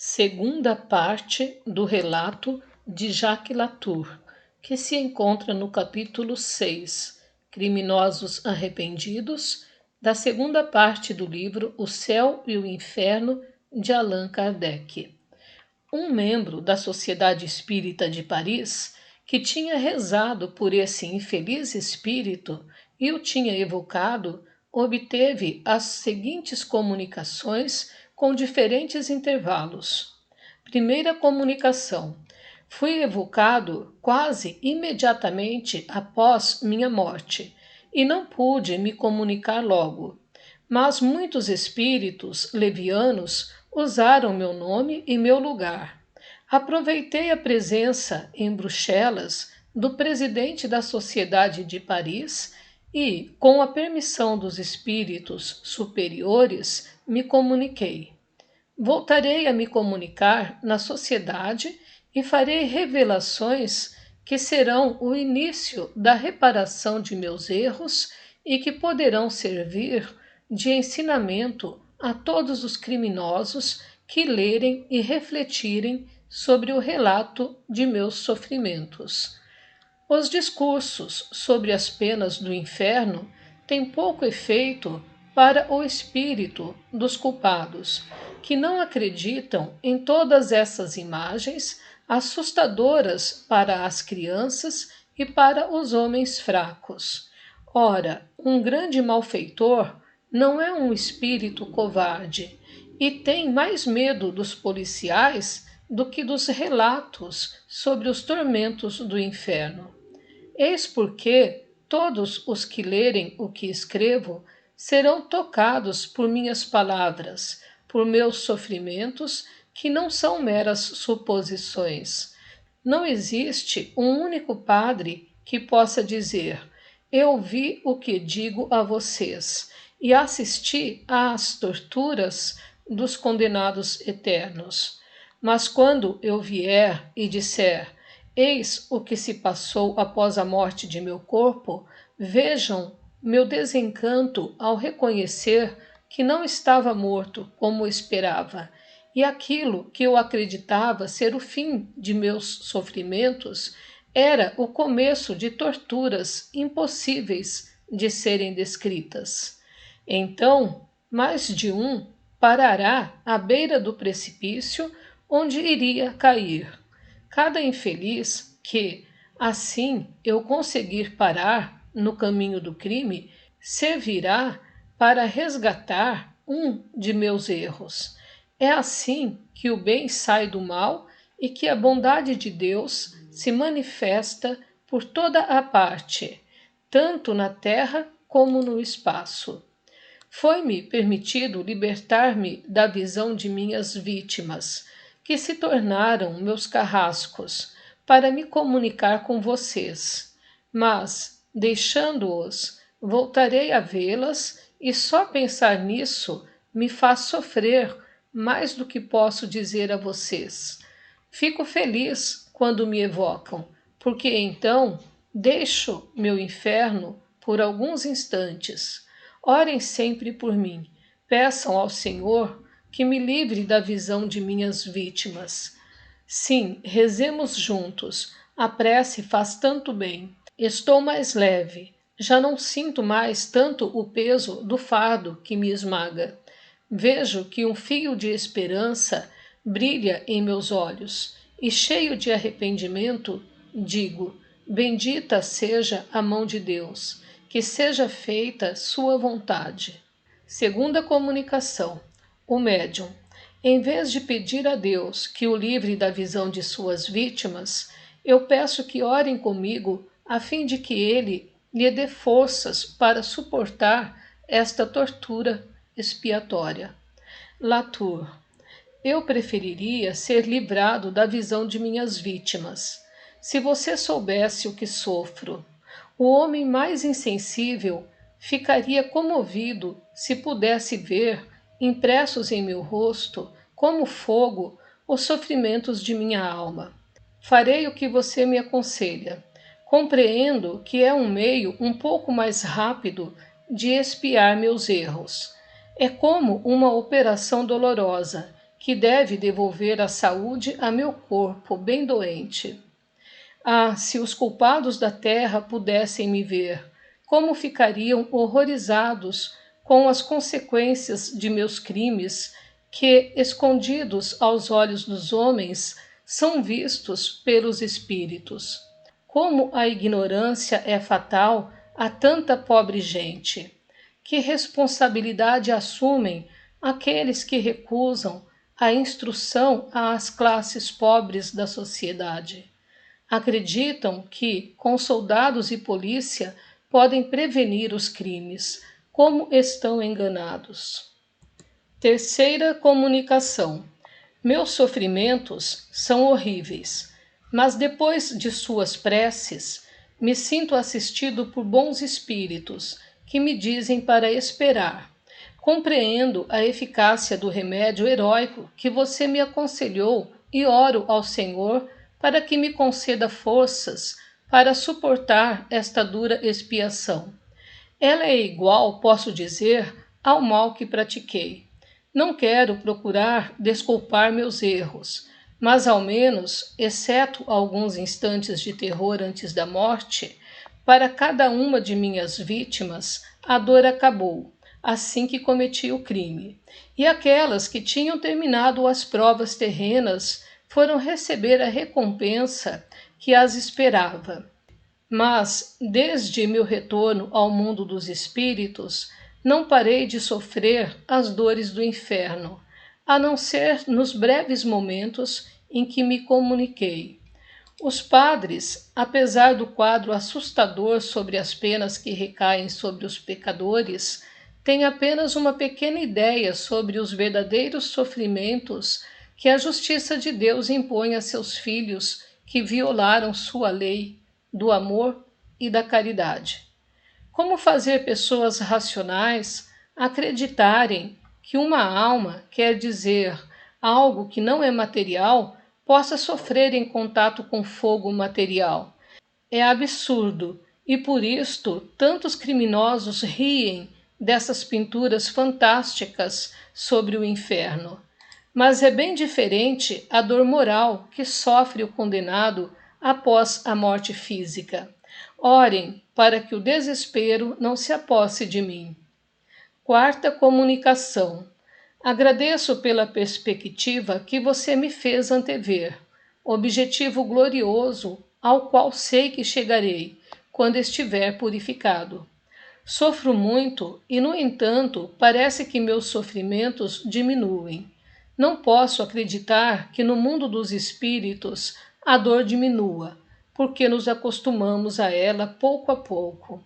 segunda parte do relato de Jacques Latour, que se encontra no capítulo 6, Criminosos Arrependidos, da segunda parte do livro O Céu e o Inferno, de Allan Kardec. Um membro da Sociedade Espírita de Paris, que tinha rezado por esse infeliz espírito e o tinha evocado, obteve as seguintes comunicações com diferentes intervalos. Primeira comunicação. Fui evocado quase imediatamente após minha morte e não pude me comunicar logo. Mas muitos espíritos levianos usaram meu nome e meu lugar. Aproveitei a presença em Bruxelas do presidente da Sociedade de Paris e, com a permissão dos espíritos superiores, me comuniquei. Voltarei a me comunicar na sociedade e farei revelações que serão o início da reparação de meus erros e que poderão servir de ensinamento a todos os criminosos que lerem e refletirem sobre o relato de meus sofrimentos. Os discursos sobre as penas do inferno têm pouco efeito para o espírito dos culpados, que não acreditam em todas essas imagens assustadoras para as crianças e para os homens fracos. Ora, um grande malfeitor não é um espírito covarde e tem mais medo dos policiais do que dos relatos sobre os tormentos do inferno. Eis porque todos os que lerem o que escrevo serão tocados por minhas palavras, por meus sofrimentos, que não são meras suposições. Não existe um único padre que possa dizer: eu vi o que digo a vocês e assisti às torturas dos condenados eternos. Mas quando eu vier e disser: eis o que se passou após a morte de meu corpo, vejam meu desencanto ao reconhecer que não estava morto como esperava, e aquilo que eu acreditava ser o fim de meus sofrimentos era o começo de torturas impossíveis de serem descritas. Então, mais de um parará à beira do precipício onde iria cair. Cada infeliz que, assim eu conseguir parar no caminho do crime, servirá para resgatar um de meus erros. É assim que o bem sai do mal e que a bondade de Deus se manifesta por toda a parte, tanto na terra como no espaço. Foi-me permitido libertar-me da visão de minhas vítimas, que se tornaram meus carrascos, para me comunicar com vocês. Mas, deixando-os, voltarei a vê-las e só pensar nisso me faz sofrer mais do que posso dizer a vocês. Fico feliz quando me evocam, porque então deixo meu inferno por alguns instantes. Orem sempre por mim. Peçam ao Senhor que me livre da visão de minhas vítimas. Sim, rezemos juntos. A prece faz tanto bem. Estou mais leve. Já não sinto mais tanto o peso do fardo que me esmaga. Vejo que um fio de esperança brilha em meus olhos e, cheio de arrependimento, digo: bendita seja a mão de Deus, que seja feita sua vontade. Segunda comunicação. O médium, em vez de pedir a Deus que o livre da visão de suas vítimas, eu peço que orem comigo a fim de que ele lhe dê forças para suportar esta tortura expiatória. Latour. Eu preferiria ser livrado da visão de minhas vítimas. Se você soubesse o que sofro, o homem mais insensível ficaria comovido se pudesse ver, impressos em meu rosto, como fogo, os sofrimentos de minha alma. Farei o que você me aconselha. Compreendo que é um meio um pouco mais rápido de expiar meus erros. É como uma operação dolorosa, que deve devolver a saúde a meu corpo bem doente. Ah, se os culpados da terra pudessem me ver, como ficariam horrorizados com as consequências de meus crimes, que, escondidos aos olhos dos homens, são vistos pelos espíritos. Como a ignorância é fatal a tanta pobre gente. Que responsabilidade assumem aqueles que recusam a instrução às classes pobres da sociedade? Acreditam que, com soldados e polícia, podem prevenir os crimes. Como estão enganados. Terceira comunicação. Meus sofrimentos são horríveis, mas depois de suas preces, me sinto assistido por bons espíritos que me dizem para esperar. Compreendo a eficácia do remédio heróico que você me aconselhou e oro ao Senhor para que me conceda forças para suportar esta dura expiação. Ela é igual, posso dizer, ao mal que pratiquei. Não quero procurar desculpar meus erros, mas ao menos, exceto alguns instantes de terror antes da morte, para cada uma de minhas vítimas a dor acabou, assim que cometi o crime, e aquelas que tinham terminado as provas terrenas foram receber a recompensa que as esperava. Mas, desde meu retorno ao mundo dos espíritos, não parei de sofrer as dores do inferno, a não ser nos breves momentos em que me comuniquei. Os padres, apesar do quadro assustador sobre as penas que recaem sobre os pecadores, têm apenas uma pequena ideia sobre os verdadeiros sofrimentos que a justiça de Deus impõe a seus filhos que violaram sua lei do amor e da caridade. Como fazer pessoas racionais acreditarem que uma alma, quer dizer, algo que não é material, possa sofrer em contato com fogo material? É absurdo, e por isto tantos criminosos riem dessas pinturas fantásticas sobre o inferno. Mas é bem diferente a dor moral que sofre o condenado após a morte física. Orem para que o desespero não se aposse de mim. Quarta comunicação. Agradeço pela perspectiva que você me fez antever, objetivo glorioso ao qual sei que chegarei quando estiver purificado. Sofro muito e, no entanto, parece que meus sofrimentos diminuem. Não posso acreditar que no mundo dos espíritos a dor diminua, porque nos acostumamos a ela pouco a pouco.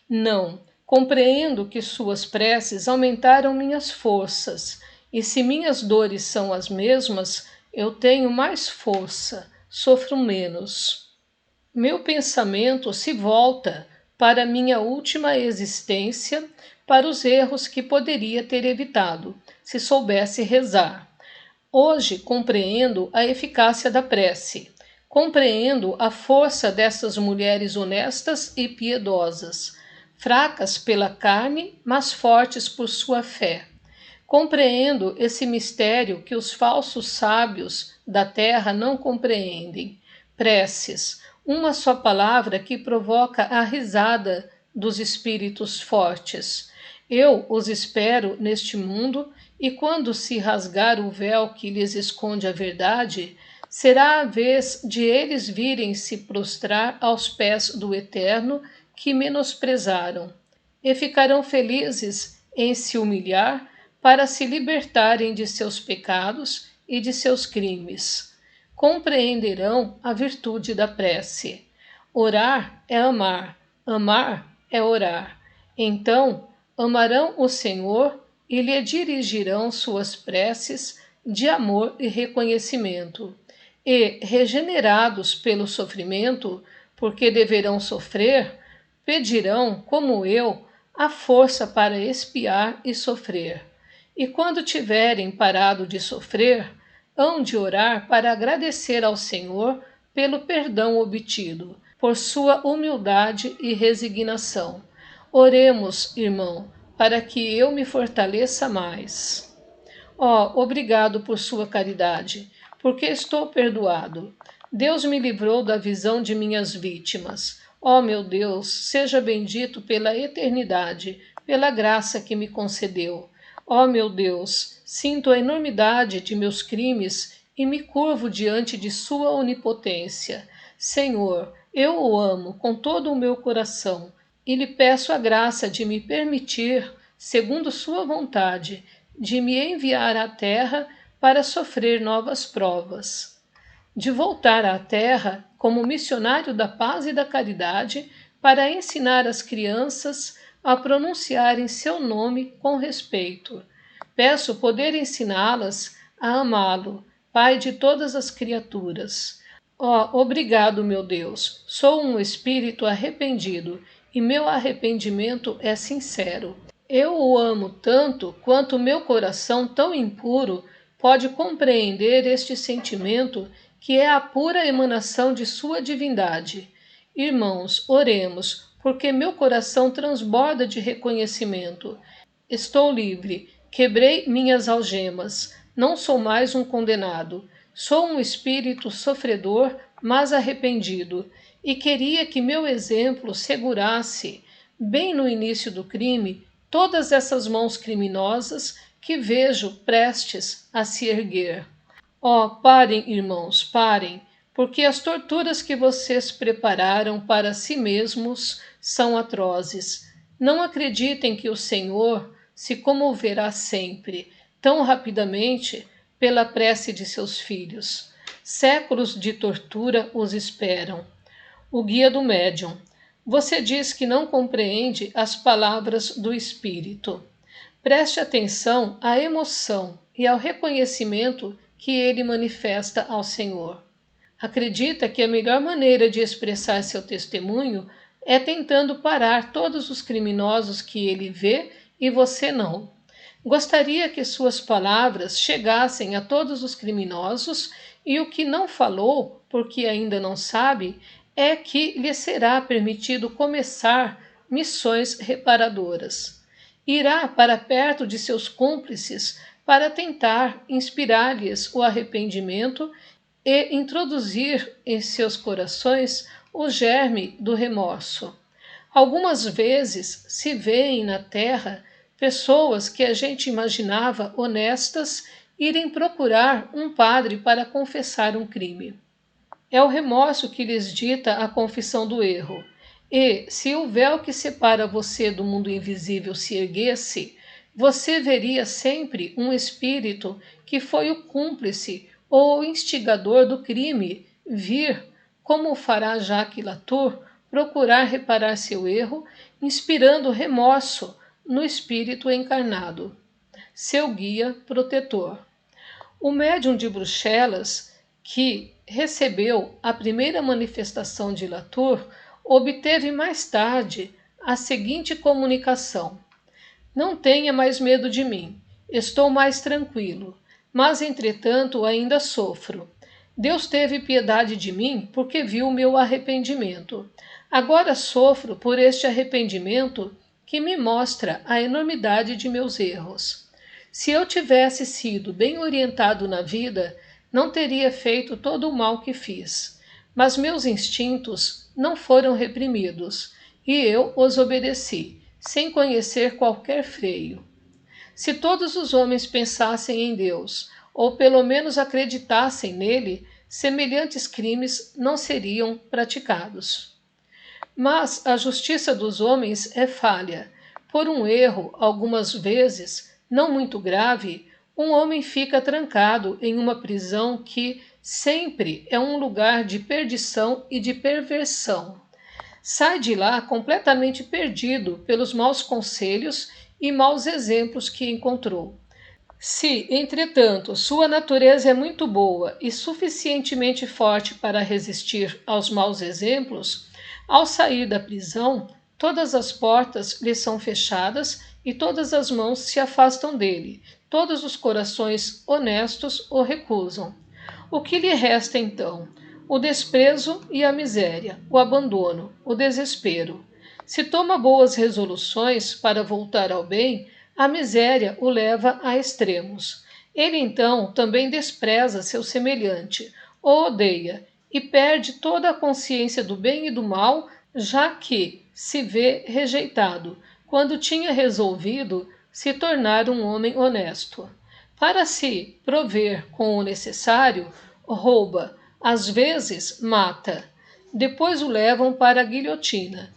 Não, compreendo que suas preces aumentaram minhas forças, e se minhas dores são as mesmas, eu tenho mais força, sofro menos. Meu pensamento se volta para minha última existência, para os erros que poderia ter evitado, se soubesse rezar. Hoje compreendo a eficácia da prece. Compreendo a força dessas mulheres honestas e piedosas, fracas pela carne, mas fortes por sua fé. Compreendo esse mistério que os falsos sábios da terra não compreendem. Preces, uma só palavra que provoca a risada dos espíritos fortes. Eu os espero neste mundo, e quando se rasgar o véu que lhes esconde a verdade, será a vez de eles virem se prostrar aos pés do Eterno que menosprezaram, e ficarão felizes em se humilhar para se libertarem de seus pecados e de seus crimes. Compreenderão a virtude da prece. Orar é amar, amar é orar. Então amarão o Senhor e lhe dirigirão suas preces de amor e reconhecimento. E, regenerados pelo sofrimento, porque deverão sofrer, pedirão, como eu, a força para expiar e sofrer. E quando tiverem parado de sofrer, hão de orar para agradecer ao Senhor pelo perdão obtido, por sua humildade e resignação. Oremos, irmão, para que eu me fortaleça mais. Ó, obrigado por sua caridade, porque estou perdoado. Deus me livrou da visão de minhas vítimas. Ó meu Deus, seja bendito pela eternidade, pela graça que me concedeu. Ó meu Deus, sinto a enormidade de meus crimes e me curvo diante de sua onipotência. Senhor, eu o amo com todo o meu coração e lhe peço a graça de me permitir, segundo sua vontade, de me enviar à terra para sofrer novas provas, de voltar à terra como missionário da paz e da caridade para ensinar as crianças a pronunciarem seu nome com respeito. Peço poder ensiná-las a amá-lo, Pai de todas as criaturas. Ó, obrigado, meu Deus. Sou um espírito arrependido e meu arrependimento é sincero. Eu o amo tanto quanto meu coração tão impuro pode compreender este sentimento que é a pura emanação de sua divindade. Irmãos, oremos, porque meu coração transborda de reconhecimento. Estou livre, quebrei minhas algemas, não sou mais um condenado. Sou um espírito sofredor, mas arrependido, e queria que meu exemplo segurasse, bem no início do crime, todas essas mãos criminosas que vejo prestes a se erguer. Oh, parem, irmãos, parem, porque as torturas que vocês prepararam para si mesmos são atrozes. Não acreditem que o Senhor se comoverá sempre, tão rapidamente, pela prece de seus filhos. Séculos de tortura os esperam. O guia do médium. Você diz que não compreende as palavras do Espírito. Preste atenção à emoção e ao reconhecimento que ele manifesta ao Senhor. Acredita que a melhor maneira de expressar seu testemunho é tentando parar todos os criminosos que ele vê e você não. Gostaria que suas palavras chegassem a todos os criminosos e o que não falou, porque ainda não sabe, é que lhe será permitido começar missões reparadoras. Irá para perto de seus cúmplices para tentar inspirar-lhes o arrependimento e introduzir em seus corações o germe do remorso. Algumas vezes se vêem na terra pessoas que a gente imaginava honestas irem procurar um padre para confessar um crime. É o remorso que lhes dita a confissão do erro. E, se o véu que separa você do mundo invisível se erguesse, você veria sempre um espírito que foi o cúmplice ou o instigador do crime vir, como fará Jacques Latour, procurar reparar seu erro, inspirando remorso no espírito encarnado. Seu guia protetor. O médium de Bruxelas, que recebeu a primeira manifestação de Latour, obteve mais tarde a seguinte comunicação: não tenha mais medo de mim, estou mais tranquilo, mas entretanto ainda sofro. Deus teve piedade de mim porque viu o meu arrependimento. Agora sofro por este arrependimento que me mostra a enormidade de meus erros. Se eu tivesse sido bem orientado na vida, não teria feito todo o mal que fiz. Mas meus instintos não foram reprimidos e eu os obedeci, sem conhecer qualquer freio. Se todos os homens pensassem em Deus, ou pelo menos acreditassem nele, semelhantes crimes não seriam praticados. Mas a justiça dos homens é falha. Por um erro, algumas vezes, não muito grave, um homem fica trancado em uma prisão que sempre é um lugar de perdição e de perversão. Sai de lá completamente perdido pelos maus conselhos e maus exemplos que encontrou. Se, entretanto, sua natureza é muito boa e suficientemente forte para resistir aos maus exemplos, ao sair da prisão, todas as portas lhe são fechadas e todas as mãos se afastam dele, todos os corações honestos o recusam. O que lhe resta então? O desprezo e a miséria, o abandono, o desespero. Se toma boas resoluções para voltar ao bem, a miséria o leva a extremos. Ele então também despreza seu semelhante, o odeia e perde toda a consciência do bem e do mal, já que se vê rejeitado, quando tinha resolvido se tornar um homem honesto. Para se prover com o necessário, rouba, às vezes mata. Depois o levam para a guilhotina.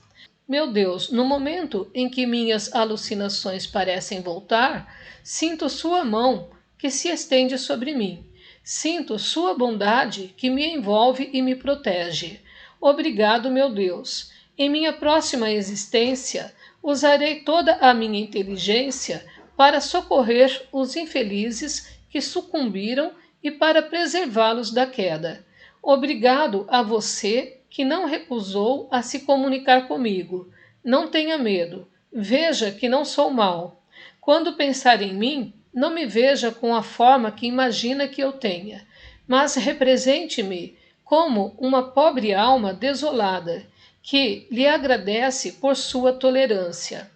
Meu Deus, no momento em que minhas alucinações parecem voltar, sinto sua mão que se estende sobre mim. Sinto sua bondade que me envolve e me protege. Obrigado, meu Deus. Em minha próxima existência, usarei toda a minha inteligência para socorrer os infelizes que sucumbiram e para preservá-los da queda. Obrigado a você que não recusou a se comunicar comigo. Não tenha medo. Veja que não sou mau. Quando pensar em mim, não me veja com a forma que imagina que eu tenha, mas represente-me como uma pobre alma desolada, que lhe agradece por sua tolerância.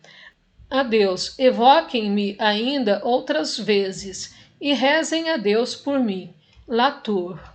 Adeus, evoquem-me ainda outras vezes e rezem a Deus por mim. Latour.